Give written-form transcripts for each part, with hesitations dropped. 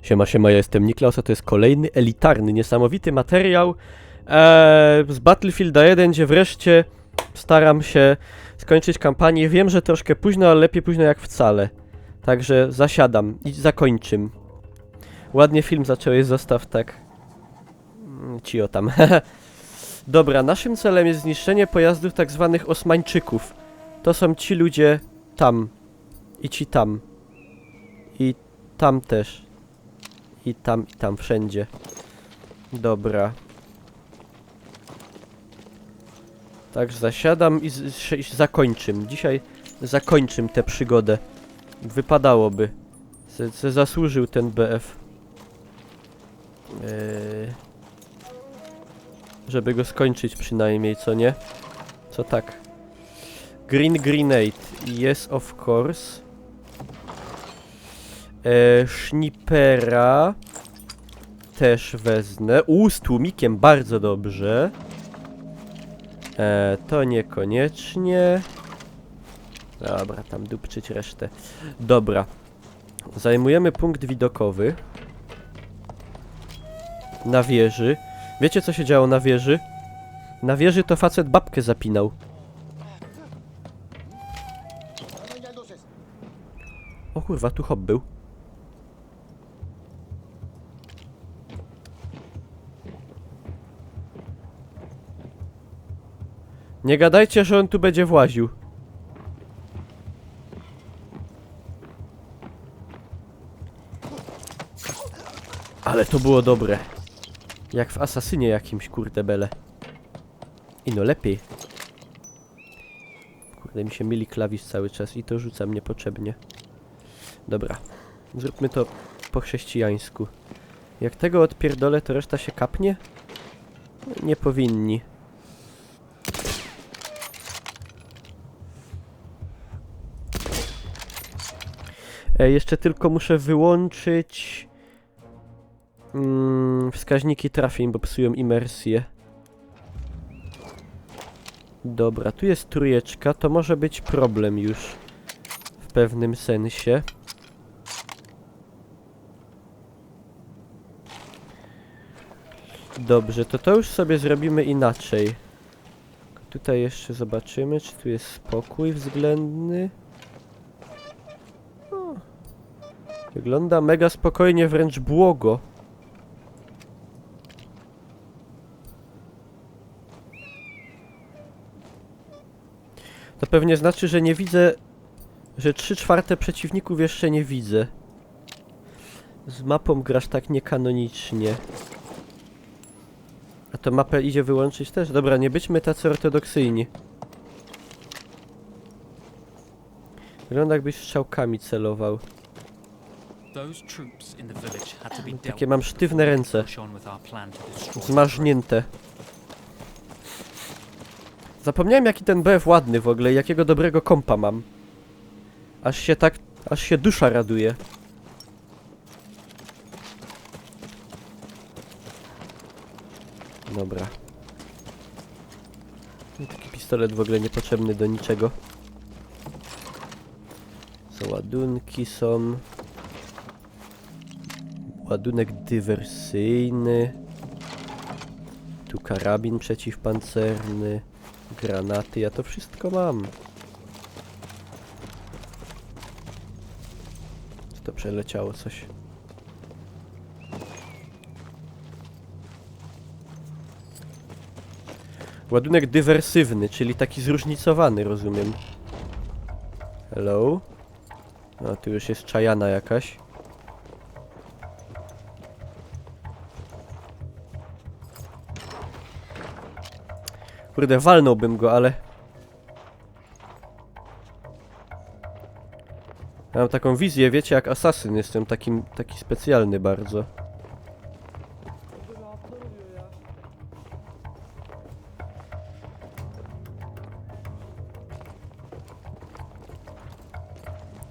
Siema, siema, ja jestem Niklaus, a to jest kolejny elitarny, niesamowity materiał z Battlefielda 1, gdzie wreszcie staram się skończyć kampanię. Wiem, że troszkę późno, ale lepiej późno jak wcale. Także zasiadam i zakończym. Ładnie film zacząłeś, zostaw tak. Cio tam. Dobra, naszym celem jest zniszczenie pojazdów tak zwanych Osmańczyków. To są ci ludzie tam. I ci tam. I tam też. I tam, wszędzie. Dobra. Tak, zasiadam i zakończym. Dzisiaj zakończym tę przygodę. Wypadałoby. Zasłużył ten BF. Żeby go skończyć przynajmniej, co nie? Co tak? Green Grenade. Yes, of course. Snipera też wezmę. Z tłumikiem bardzo dobrze. To niekoniecznie. Dobra, tam dupczyć resztę. Dobra. Zajmujemy punkt widokowy. Na wieży. Wiecie, co się działo na wieży? Na wieży to facet babkę zapinał. O kurwa, tu hop był. Nie gadajcie, że on tu będzie właził. Ale to było dobre. Jak w Asasynie jakimś, kurde bele. I no lepiej. Kurde, mi się myli klawisz cały czas i to rzucam niepotrzebnie. Dobra. Zróbmy to po chrześcijańsku. Jak tego odpierdolę, to reszta się kapnie? Nie powinni. Jeszcze tylko muszę wyłączyć wskaźniki trafień, bo psują imersję. Dobra, tu jest trójeczka, to może być problem już w pewnym sensie. Dobrze, to już sobie zrobimy inaczej. Tutaj jeszcze zobaczymy, czy tu jest spokój względny. Wygląda mega spokojnie, wręcz błogo. To pewnie znaczy, że nie widzę, że 3/4 przeciwników jeszcze nie widzę. Z mapą grasz tak niekanonicznie. A to mapę idzie wyłączyć też? Dobra, nie bądźmy tacy ortodoksyjni. Wygląda, jakbyś strzałkami celował. Takie mam sztywne ręce. Zmarznięte. Zapomniałem, jaki ten BF ładny w ogóle, jakiego dobrego kompa mam. Aż się dusza raduje. Dobra. Taki pistolet w ogóle niepotrzebny do niczego. Ładunki są. Ładunek dywersyjny. Tu karabin przeciwpancerny. Granaty, ja to wszystko mam. Co to przeleciało coś? Ładunek dywersywny, czyli taki zróżnicowany, rozumiem. Hello? No, tu już jest czajana jakaś. Kurde, walnąłbym go, ale... Ja mam taką wizję, wiecie, jak asasyn. Jestem taki specjalny bardzo.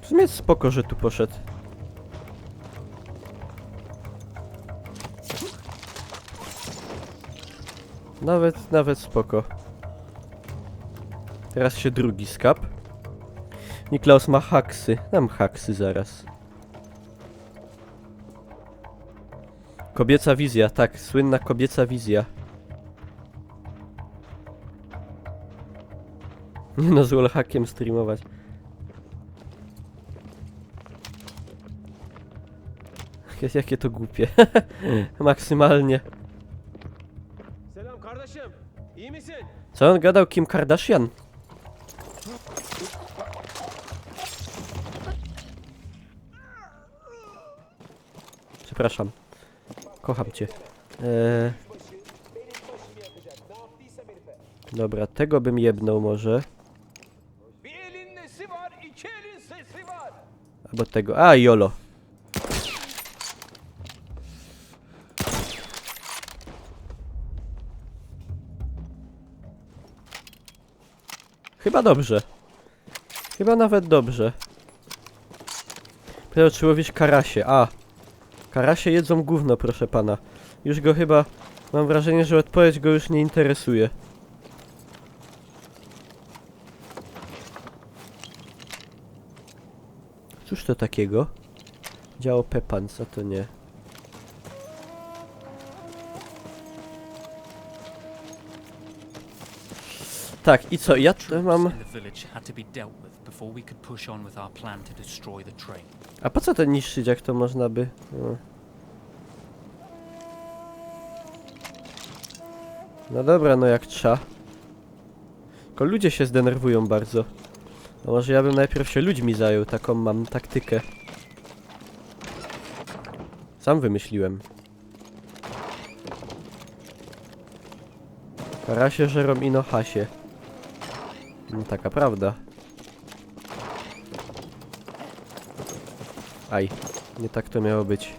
W sumie jest spoko, że tu poszedł. Nawet spoko. Teraz się drugi skap. Niklaus ma haksy. Dam haksy zaraz. Kobieca wizja, tak, słynna kobieca wizja. Nie no, z wallhackiem streamować. Jakie to głupie. Maksymalnie. Selam kardeşim. İyi misin? Co on gadał? Kim Kardashian? Przepraszam. Kocham cię. Dobra, tego bym jebnął może. Bir elin nesi var, iki elin sesi var. Albo tego. A, jolo. Chyba dobrze. Chyba nawet dobrze. Teraz trzeba łowić karasie. A. Karasie jedzą gówno, proszę pana. Już go chyba... Mam wrażenie, że odpowiedź go już nie interesuje. Cóż to takiego? Działo Pepans, a to nie. Tak, i co? Ja mam... In the village had to be dealt with before we could push on with our plan to destroy the train. A po co to niszczyć, jak to można by... No, no dobra, no jak trza. Tylko ludzie się zdenerwują bardzo. No może ja bym najpierw się ludźmi zajął, taką mam taktykę. Sam wymyśliłem. Karasie żerą ino hasie. No, taka prawda. Aj, nie tak to miało być.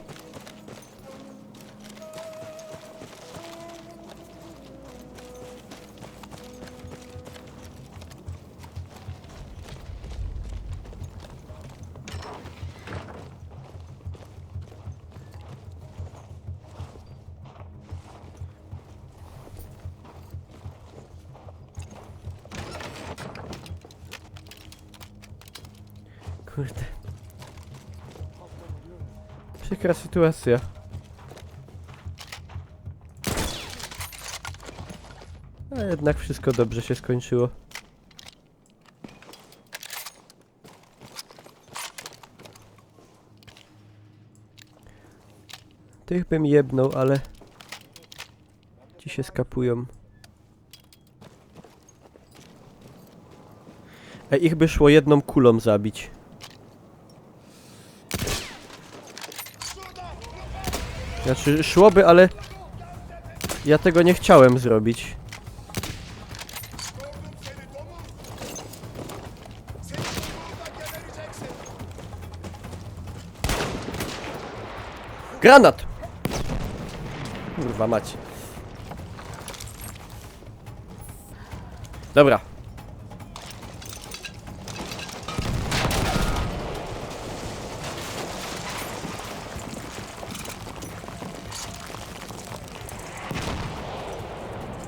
Kurde. Przykra sytuacja. A jednak wszystko dobrze się skończyło. Tych bym jebnął, ale... Ci się skapują. Ej, ich by szło jedną kulą zabić. Znaczy, szłoby, ale... Ja tego nie chciałem zrobić. Granat! Kurwa mać. Dobra.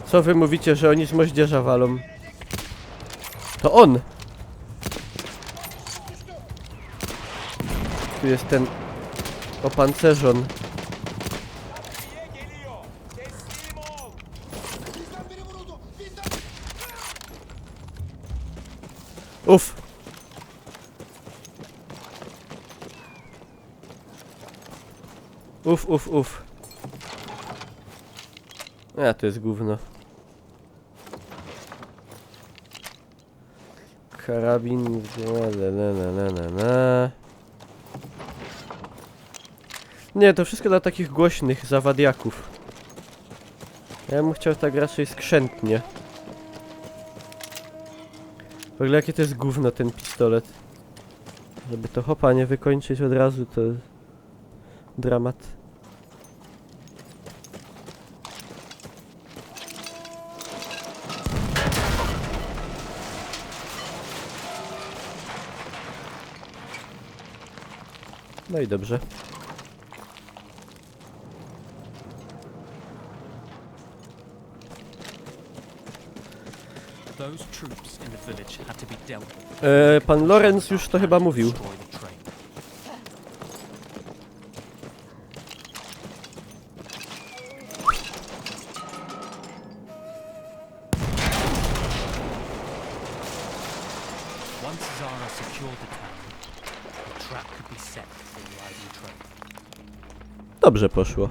Co wy mówicie, że oni z moździerza walą? To on! Tu jest ten opancerzon. Geliyor. Teslim ol. Uff! Uff. A, to jest gówno. Karabin... Nie, to wszystko dla takich głośnych zawadiaków. Ja bym chciał tak raczej skrzętnie. W ogóle jakie to jest gówno ten pistolet. Żeby to hopa nie wykończyć od razu, to... dramat. No i dobrze. Those troops in the village had to be dealt with. Pan Lorenz już to chyba mówił. Destroy the train. Once Zara secured the town, the trap could be set for the Ivory Trade. Dobrze poszło.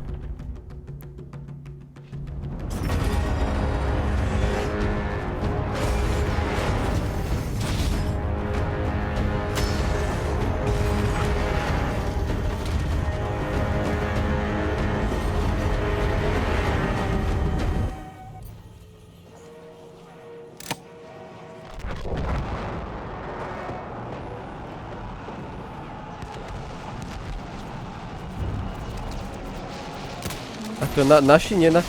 A to nasi nie na...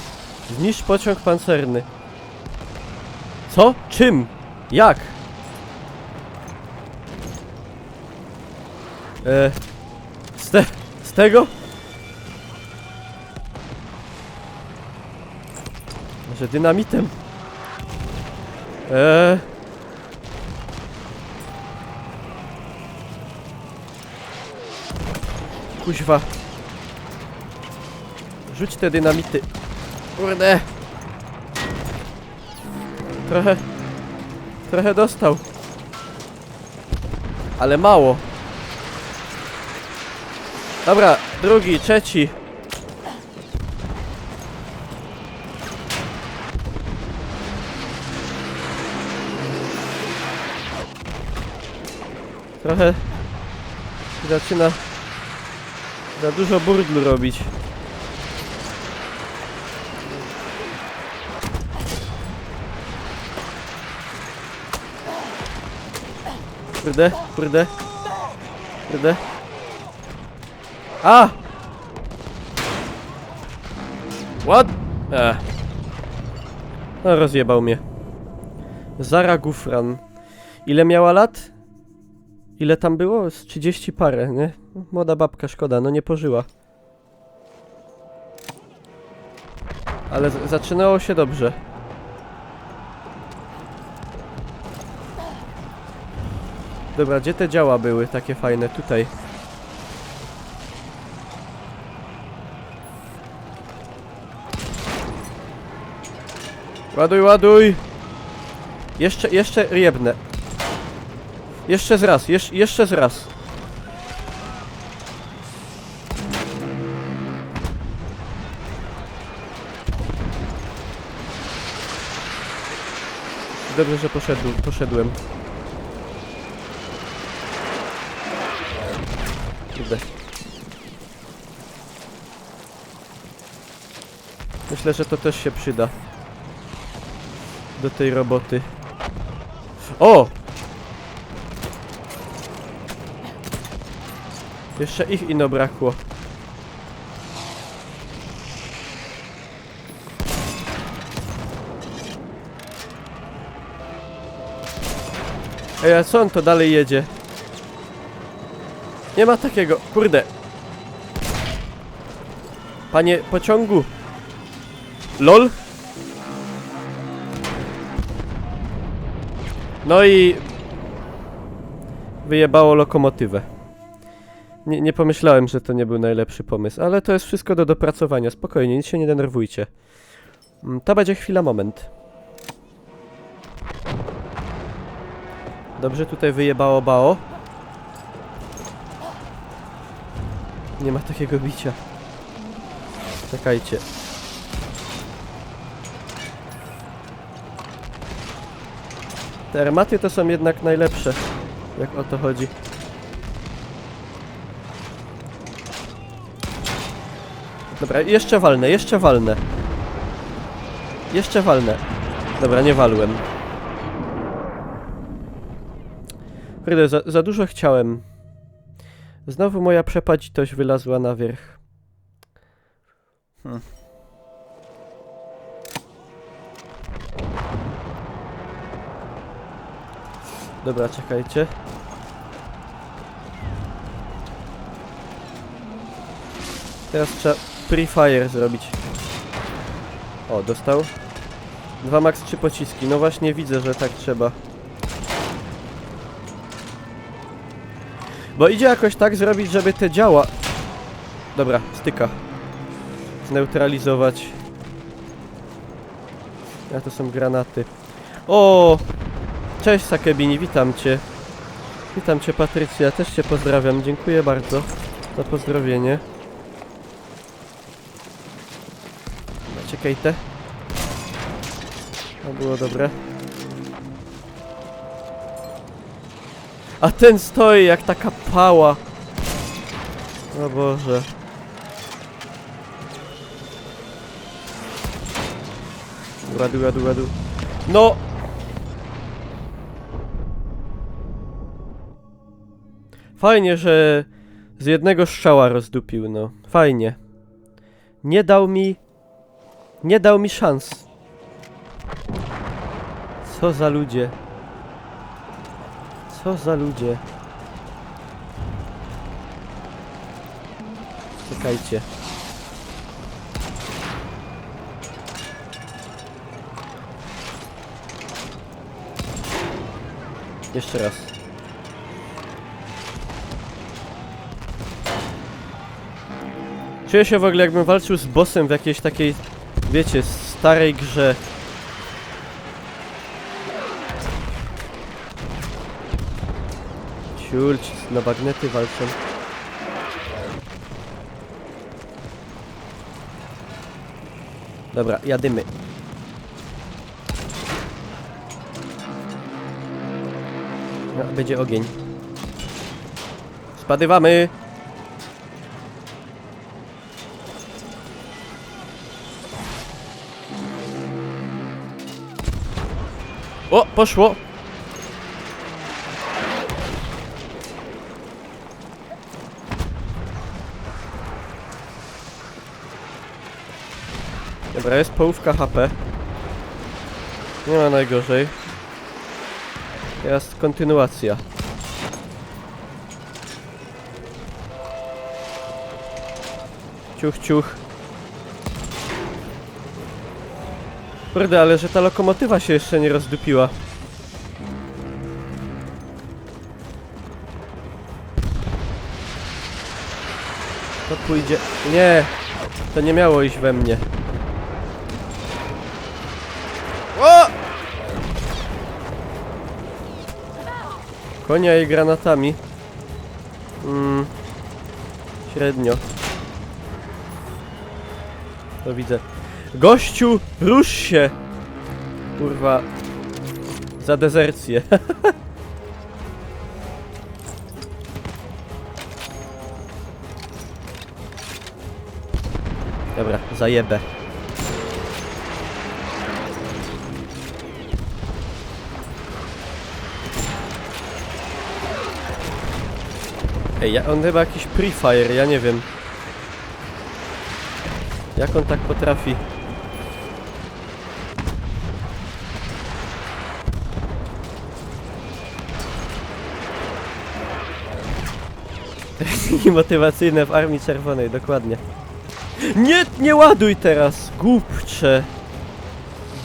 Zniszcz pociąg pancerny. Co? Czym? Jak? Z tego? Może dynamitem? Kuźwa. Rzuć te dynamity. Kurde. Trochę dostał. Ale mało. Dobra, drugi, trzeci. Trochę zaczyna za dużo burdlu robić. Kurde. A! What? No, rozjebał mnie. Zara Gufran. Ile miała lat? Ile tam było? Z 30 parę, nie? Młoda babka, szkoda, no nie pożyła. Ale zaczynało się dobrze. Dobra, gdzie te działa były takie fajne? Tutaj. Ładuj! Jeszcze jebnę. Jeszcze z raz. Dobrze, że poszedłem. Kurde. Myślę, że to też się przyda do tej roboty. O! Jeszcze ich ino brakło. Ej, a co on to dalej jedzie? Nie ma takiego, kurde. Panie pociągu. LOL. No i wyjebało lokomotywę. Nie pomyślałem, że to nie był najlepszy pomysł, ale to jest wszystko do dopracowania. Spokojnie, nic się nie denerwujcie. To będzie chwila, moment. Dobrze, tutaj wyjebało bao. Nie ma takiego bicia. Czekajcie. Te armaty to są jednak najlepsze, jak o to chodzi. Dobra, jeszcze walnę. Dobra, nie walłem. Kurde, za dużo chciałem. Znowu moja przepaścitość wylazła na wierzch. Dobra, czekajcie. Teraz trzeba pre-fire zrobić. O, dostał. 2 max 3 pociski. No właśnie widzę, że tak trzeba. Bo idzie jakoś tak zrobić, żeby te działa... Dobra, styka. Zneutralizować. A to są granaty. O! Cześć Sakebini, witam cię. Witam cię, Patrycja, też cię pozdrawiam. Dziękuję bardzo za pozdrowienie. Czekaj te. To było dobre. A ten stoi jak taka pała. O Boże. Ładu. No! Fajnie, że z jednego strzała rozdupił, no. Fajnie. Nie dał mi szans. Co za ludzie. Co za ludzie. Czekajcie. Jeszcze raz. Czuję się w ogóle, jakbym walczył z bossem w jakiejś takiej, wiecie, starej grze. Ciulć, na bagnety walczą. Dobra, jadymy. No, będzie ogień. Spadywamy! O, poszło! Dobra, jest połówka HP. Nie ma najgorzej. Teraz kontynuacja. Ciuch. Kurde, ale że ta lokomotywa się jeszcze nie rozdupiła. To pójdzie... Nie! To nie miało iść we mnie. O! Konia i granatami. Średnio. To widzę. Gościu, rusz się! Kurwa. Za dezercję. Dobra, zajebę. Ej, on chyba jakiś pre-fire, ja nie wiem. Jak on tak potrafi? Techniki motywacyjne w Armii Czerwonej, dokładnie. Nie ładuj teraz!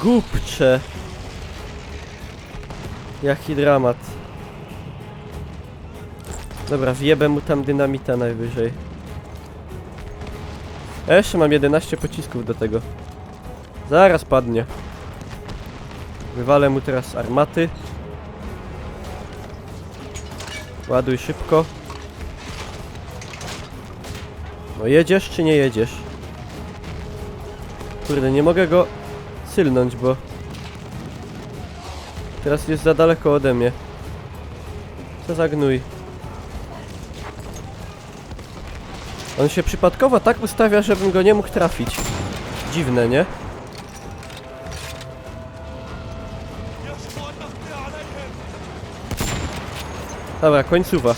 Głupcze! Jaki dramat. Dobra, wjebę mu tam dynamita najwyżej. Ja jeszcze mam 11 pocisków do tego. Zaraz padnie. Wywalę mu teraz armaty. Ładuj szybko. No jedziesz czy nie jedziesz? Kurde, nie mogę go sylnąć, bo teraz jest za daleko ode mnie. Co za gnój. On się przypadkowo tak ustawia, żebym go nie mógł trafić. Dziwne, nie? Dobra, końcówa.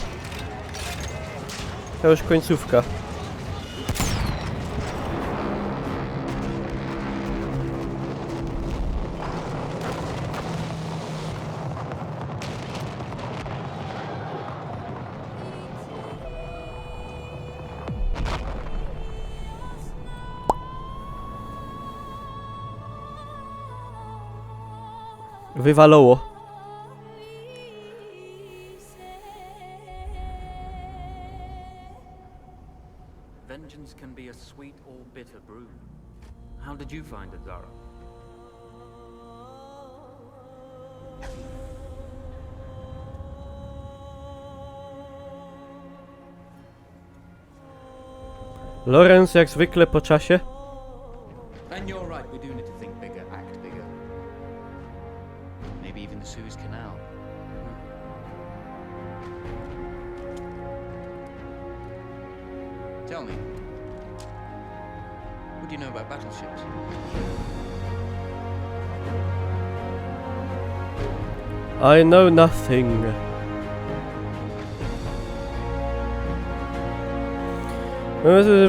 To już końcówka. Wywaloło. Vengeance can be a sweet or bitter brew. How did you find it, Zara? Lorenz jak zwykle po czasie. And you're right, we do need to think bigger, act bigger. Maybe even the Suez Canal. Tell me, what do you know about battleships? I know nothing.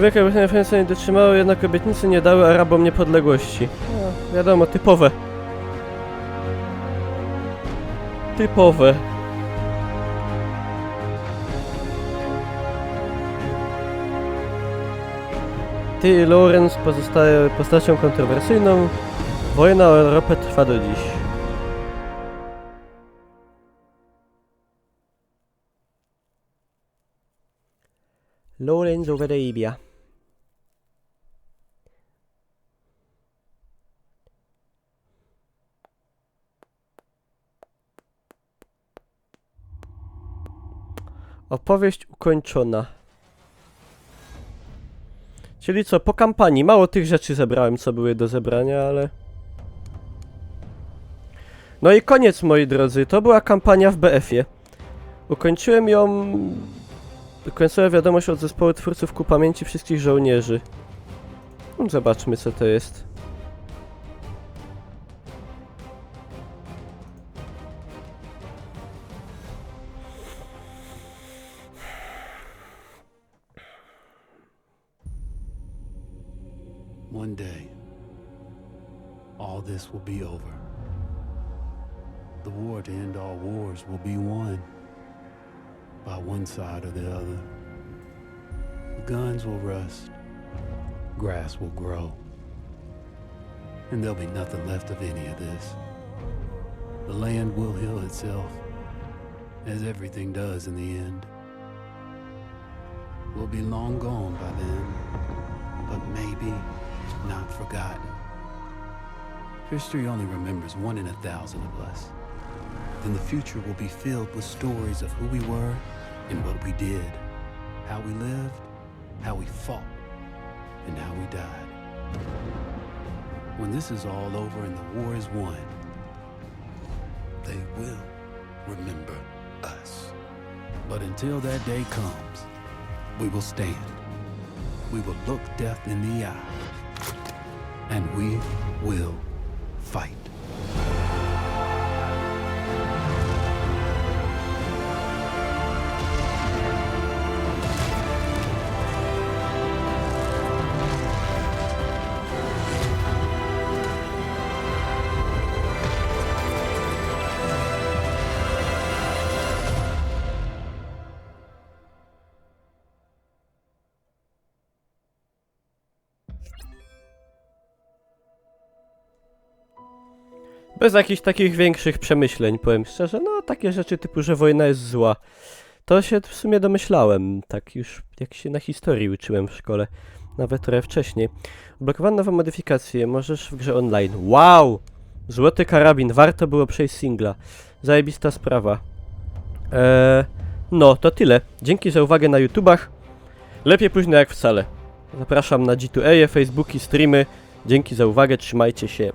Wielka Brytania i Francja nie dotrzymały, jednak obietnice nie dały Arabom niepodległości. No, wiadomo, typowe. Typowe. Ty, Lorenz pozostaje postacią kontrowersyjną. Wojna o Europę trwa do dziś. Lorenz of Arabia. Opowieść ukończona. Czyli co, po kampanii mało tych rzeczy zebrałem, co były do zebrania, ale... No i koniec, moi drodzy, to była kampania w BF-ie. Ukończyłem ją... Końcowa wiadomość od zespołu twórców ku pamięci wszystkich żołnierzy. Zobaczmy, co to jest. One day, all this will be over. The war to end all wars will be won by one side or the other. The guns will rust, grass will grow, and there'll be nothing left of any of this. The land will heal itself, as everything does in the end. We'll be long gone by then, but maybe not forgotten. History only remembers 1 in 1,000 of us. Then the future will be filled with stories of who we were and what we did, how we lived, how we fought, and how we died. When this is all over and the war is won, they will remember us. But until that day comes, we will stand. We will look death in the eye, and we will fight. Bez jakichś takich większych przemyśleń, powiem szczerze, no takie rzeczy typu, że wojna jest zła. To się w sumie domyślałem, tak już jak się na historii uczyłem w szkole, nawet trochę wcześniej. Odblokowano nowe modyfikacje, możesz w grze online. Wow! Złoty karabin, warto było przejść singla. Zajebista sprawa. No, to tyle. Dzięki za uwagę na YouTubach. Lepiej późno jak wcale. Zapraszam na G2A, Facebooki, streamy. Dzięki za uwagę, trzymajcie się.